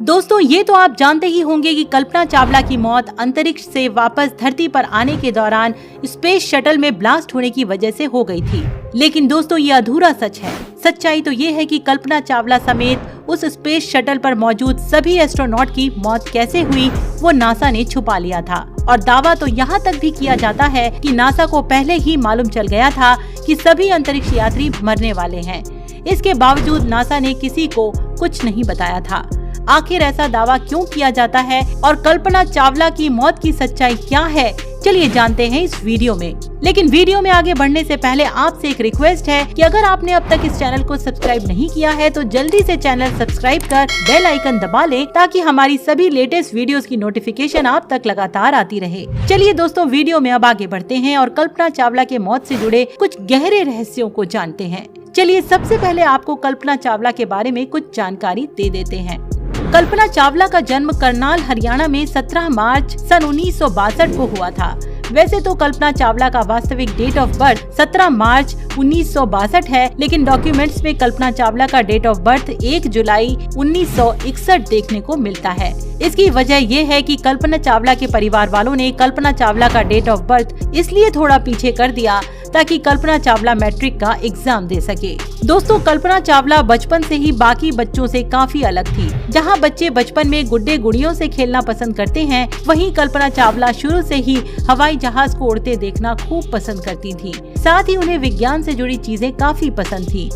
दोस्तों ये तो आप जानते ही होंगे कि कल्पना चावला की मौत अंतरिक्ष से वापस धरती पर आने के दौरान स्पेस शटल में ब्लास्ट होने की वजह से हो गई थी। लेकिन दोस्तों ये अधूरा सच है। सच्चाई तो ये है कि कल्पना चावला समेत उस स्पेस शटल पर मौजूद सभी एस्ट्रोनॉट की मौत कैसे हुई वो नासा ने छुपा लिया था। और दावा तो यहाँ तक भी किया जाता है कि नासा को पहले ही मालूम चल गया था कि सभी अंतरिक्ष यात्री मरने वाले हैं। इसके बावजूद नासा ने किसी को कुछ नहीं बताया था। आखिर ऐसा दावा क्यों किया जाता है और कल्पना चावला की मौत की सच्चाई क्या है, चलिए जानते हैं इस वीडियो में। लेकिन वीडियो में आगे बढ़ने से पहले आपसे एक रिक्वेस्ट है कि अगर आपने अब तक इस चैनल को सब्सक्राइब नहीं किया है तो जल्दी से चैनल सब्सक्राइब कर बेल आइकन दबा लें ताकि हमारी सभी लेटेस्ट वीडियोस की नोटिफिकेशन आप तक लगातार आती रहे। चलिए दोस्तों वीडियो में अब आगे बढ़ते हैं और कल्पना चावला के मौत से जुड़े कुछ गहरे रहस्यों को जानते हैं। चलिए सबसे पहले आपको कल्पना चावला के बारे में कुछ जानकारी दे देते हैं। कल्पना चावला का जन्म करनाल हरियाणा में 17 मार्च सन 1962 को हुआ था। वैसे तो कल्पना चावला का वास्तविक डेट ऑफ बर्थ 17 मार्च 1962 है, लेकिन डॉक्यूमेंट्स में कल्पना चावला का डेट ऑफ बर्थ 1 जुलाई 1961 देखने को मिलता है। इसकी वजह ये है कि कल्पना चावला के परिवार वालों ने कल्पना चावला का डेट ऑफ बर्थ इसलिए थोड़ा पीछे कर दिया ताकि कल्पना चावला मैट्रिक का एग्जाम दे सके। दोस्तों कल्पना चावला बचपन से ही बाकी बच्चों से काफी अलग थी। जहां बच्चे बचपन में गुड्डे गुड़ियों से खेलना पसंद करते हैं, वहीं कल्पना चावला शुरू से ही हवाई जहाज को उड़ते देखना खूब पसंद करती थी। साथ ही उन्हें विज्ञान से जुड़ी चीजें काफी पसंद थी।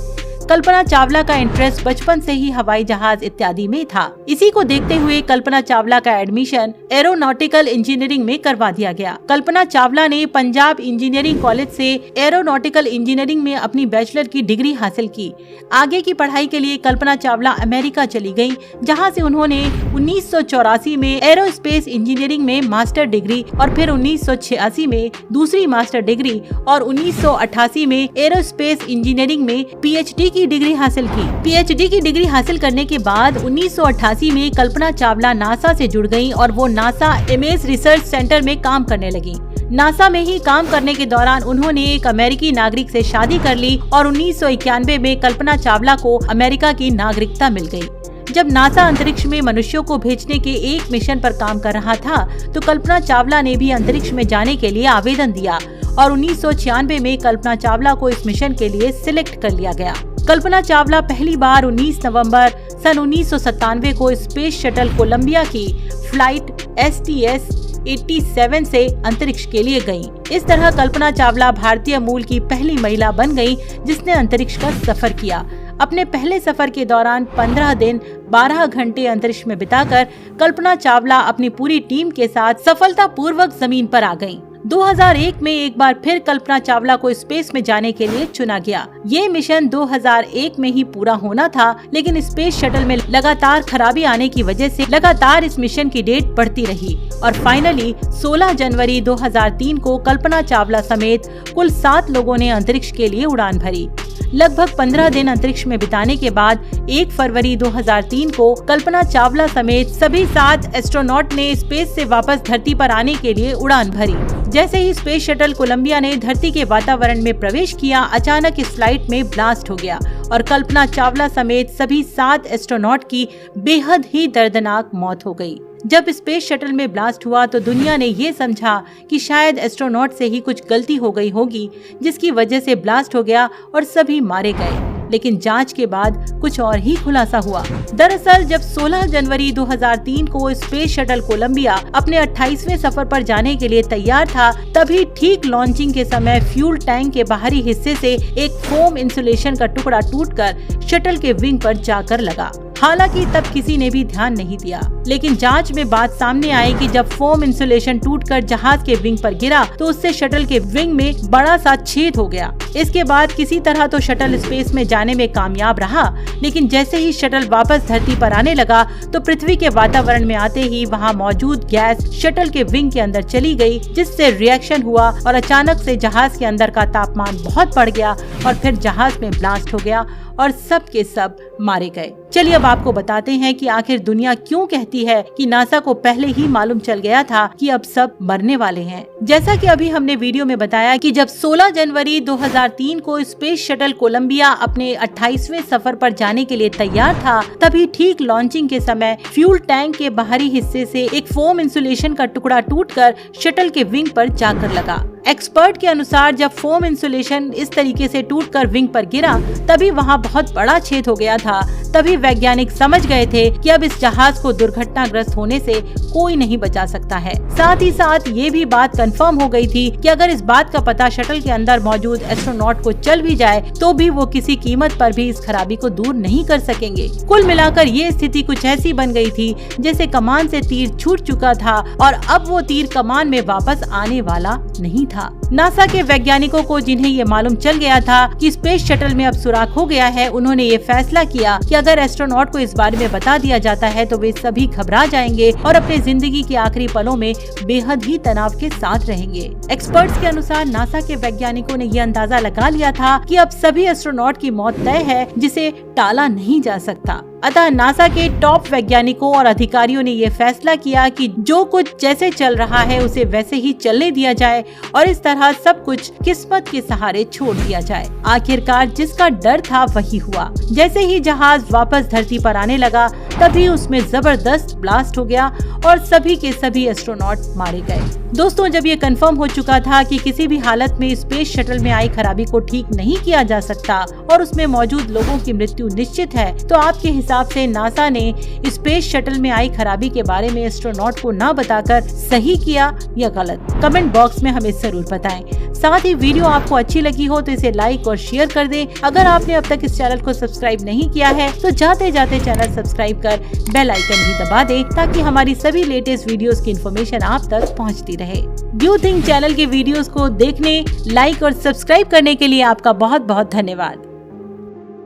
कल्पना चावला का इंटरेस्ट बचपन से ही हवाई जहाज इत्यादि में था। इसी को देखते हुए कल्पना चावला का एडमिशन एरोनॉटिकल इंजीनियरिंग में करवा दिया गया। कल्पना चावला ने पंजाब इंजीनियरिंग कॉलेज से एरोनॉटिकल इंजीनियरिंग में अपनी बैचलर की डिग्री हासिल की। आगे की पढ़ाई के लिए कल्पना चावला अमेरिका चली गयी, जहाँ से उन्होंने 1984 में एरोस्पेस इंजीनियरिंग में मास्टर डिग्री और फिर 1986 में दूसरी मास्टर डिग्री और 1988 में एरोस्पेस इंजीनियरिंग में पीएचडी की डिग्री हासिल की। पीएचडी की डिग्री हासिल करने के बाद 1988 में कल्पना चावला नासा से जुड़ गयीं और वो नासा एमेज रिसर्च सेंटर में काम करने लगी। नासा में ही काम करने के दौरान उन्होंने एक अमेरिकी नागरिक से शादी कर ली और 1991 में कल्पना चावला को अमेरिका की नागरिकता मिल गई। जब नासा अंतरिक्ष में मनुष्यों को भेजने के एक मिशन पर काम कर रहा था तो कल्पना चावला ने भी अंतरिक्ष में जाने के लिए आवेदन दिया और 1996 में कल्पना चावला को इस मिशन के लिए सिलेक्ट कर लिया गया। कल्पना चावला पहली बार 19 नवंबर सन 1997 को स्पेस शटल कोलंबिया की फ्लाइट STS-87 से अंतरिक्ष के लिए गयी। इस तरह कल्पना चावला भारतीय मूल की पहली महिला बन गयी जिसने अंतरिक्ष का सफर किया। अपने पहले सफर के दौरान 15 दिन 12 घंटे अंतरिक्ष में बिताकर कल्पना चावला अपनी पूरी टीम के साथ सफलतापूर्वक जमीन पर आ गयी। 2001 में एक बार फिर कल्पना चावला को स्पेस में जाने के लिए चुना गया। ये मिशन 2001 में ही पूरा होना था, लेकिन स्पेस शटल में लगातार खराबी आने की वजह से लगातार इस मिशन की डेट बढ़ती रही और फाइनली 16 जनवरी 2003 को कल्पना चावला समेत कुल 7 लोगों ने अंतरिक्ष के लिए उड़ान भरी। लगभग 15 दिन अंतरिक्ष में बिताने के बाद 1 फरवरी 2003 को कल्पना चावला समेत सभी 7 एस्ट्रोनॉट ने स्पेस से वापस धरती पर आने के लिए उड़ान भरी। जैसे ही स्पेस शटल कोलंबिया ने धरती के वातावरण में प्रवेश किया, अचानक इस फ्लाइट में ब्लास्ट हो गया और कल्पना चावला समेत सभी 7 एस्ट्रोनॉट की बेहद ही दर्दनाक मौत हो गई। जब स्पेस शटल में ब्लास्ट हुआ तो दुनिया ने ये समझा कि शायद एस्ट्रोनॉट से ही कुछ गलती हो गई होगी जिसकी वजह से ब्लास्ट हो गया और सभी मारे गए। लेकिन जांच के बाद कुछ और ही खुलासा हुआ। दरअसल जब 16 जनवरी 2003 को स्पेस शटल कोलंबिया अपने 28वें सफर पर जाने के लिए तैयार था, तभी ठीक लॉन्चिंग के समय फ्यूल टैंक के बाहरी हिस्से से एक फोम इंसुलेशन का टुकड़ा टूटकर शटल के विंग पर जाकर लगा। हालांकि तब किसी ने भी ध्यान नहीं दिया, लेकिन जांच में बात सामने आई कि जब फोम इंसुलेशन टूटकर जहाज के विंग पर गिरा तो उससे शटल के विंग में बड़ा सा छेद हो गया। इसके बाद किसी तरह तो शटल स्पेस में जाने में कामयाब रहा, लेकिन जैसे ही शटल वापस धरती पर आने लगा तो पृथ्वी के वातावरण में आते ही वहां मौजूद गैस शटल के विंग के अंदर चली गई, जिससे रिएक्शन हुआ और अचानक से जहाज के अंदर का तापमान बहुत बढ़ गया और फिर जहाज में ब्लास्ट हो गया और सब के सब मारे गए। चलिए अब आपको बताते हैं कि आखिर दुनिया क्यों कहती है कि नासा को पहले ही मालूम चल गया था कि अब सब मरने वाले हैं। जैसा कि अभी हमने वीडियो में बताया कि जब 16 जनवरी 2003 को स्पेस शटल कोलंबिया अपने 28वें सफर पर जाने के लिए तैयार था, तभी ठीक लॉन्चिंग के समय फ्यूल टैंक के बाहरी हिस्से से एक फोम इंसुलेशन का टुकड़ा टूटकर शटल के विंग पर जाकर लगा। एक्सपर्ट के अनुसार जब फोम इंसुलेशन इस तरीके से टूटकर विंग पर गिरा, तभी वहां बहुत बड़ा छेद हो गया था। तभी वैज्ञानिक समझ गए थे कि अब इस जहाज को दुर्घटनाग्रस्त होने से कोई नहीं बचा सकता है। साथ ही साथ ये भी बात कंफर्म हो गई थी कि अगर इस बात का पता शटल के अंदर मौजूद एस्ट्रोनॉट को चल भी जाए, तो भी वो किसी कीमत पर भी इस खराबी को दूर नहीं कर सकेंगे। कुल मिलाकर ये स्थिति कुछ ऐसी बन गई थी जैसे कमान से तीर छूट चुका था और अब वो तीर कमान में वापस आने वाला नहीं था। नासा के वैज्ञानिकों को, जिन्हें ये मालूम चल गया था कि स्पेस शटल में अब सुराख हो गया है, उन्होंने ये फैसला किया कि अगर एस्ट्रोनॉट को इस बारे में बता दिया जाता है तो वे सभी घबरा जाएंगे और अपने जिंदगी के आखिरी पलों में बेहद ही तनाव के साथ रहेंगे। एक्सपर्ट्स के अनुसार नासा के वैज्ञानिकों ने ये अंदाजा लगा लिया था कि अब सभी एस्ट्रोनॉट की मौत तय है, जिसे टाला नहीं जा सकता। अतः नासा के टॉप वैज्ञानिकों और अधिकारियों ने ये फैसला किया कि जो कुछ जैसे चल रहा है उसे वैसे ही चलने दिया जाए और इस तरह सब कुछ किस्मत के सहारे छोड़ दिया जाए। आखिरकार जिसका डर था वही हुआ। जैसे ही जहाज वापस धरती पर आने लगा, तभी उसमें जबरदस्त ब्लास्ट हो गया और सभी के सभी एस्ट्रोनॉट मारे गए। दोस्तों, जब ये कंफर्म हो चुका था कि किसी भी हालत में स्पेस शटल में आई खराबी को ठीक नहीं किया जा सकता और उसमें मौजूद लोगों की मृत्यु निश्चित है, तो आपके हिसाब से नासा ने स्पेस शटल में आई खराबी के बारे में एस्ट्रोनॉट को न बताकर सही किया या गलत? कमेंट बॉक्स में हमें जरूर बताएं। साथ ही वीडियो आपको अच्छी लगी हो तो इसे लाइक और शेयर कर दें। अगर आपने अब तक इस चैनल को सब्सक्राइब नहीं किया है तो जाते जाते चैनल सब्सक्राइब कर बेल आइकन भी दबा दें, ताकि हमारी सभी लेटेस्ट वीडियोस की इन्फॉर्मेशन आप तक पहुंचती रहे। डू थिंक चैनल के वीडियोस को देखने, लाइक और सब्सक्राइब करने के लिए आपका बहुत बहुत धन्यवाद।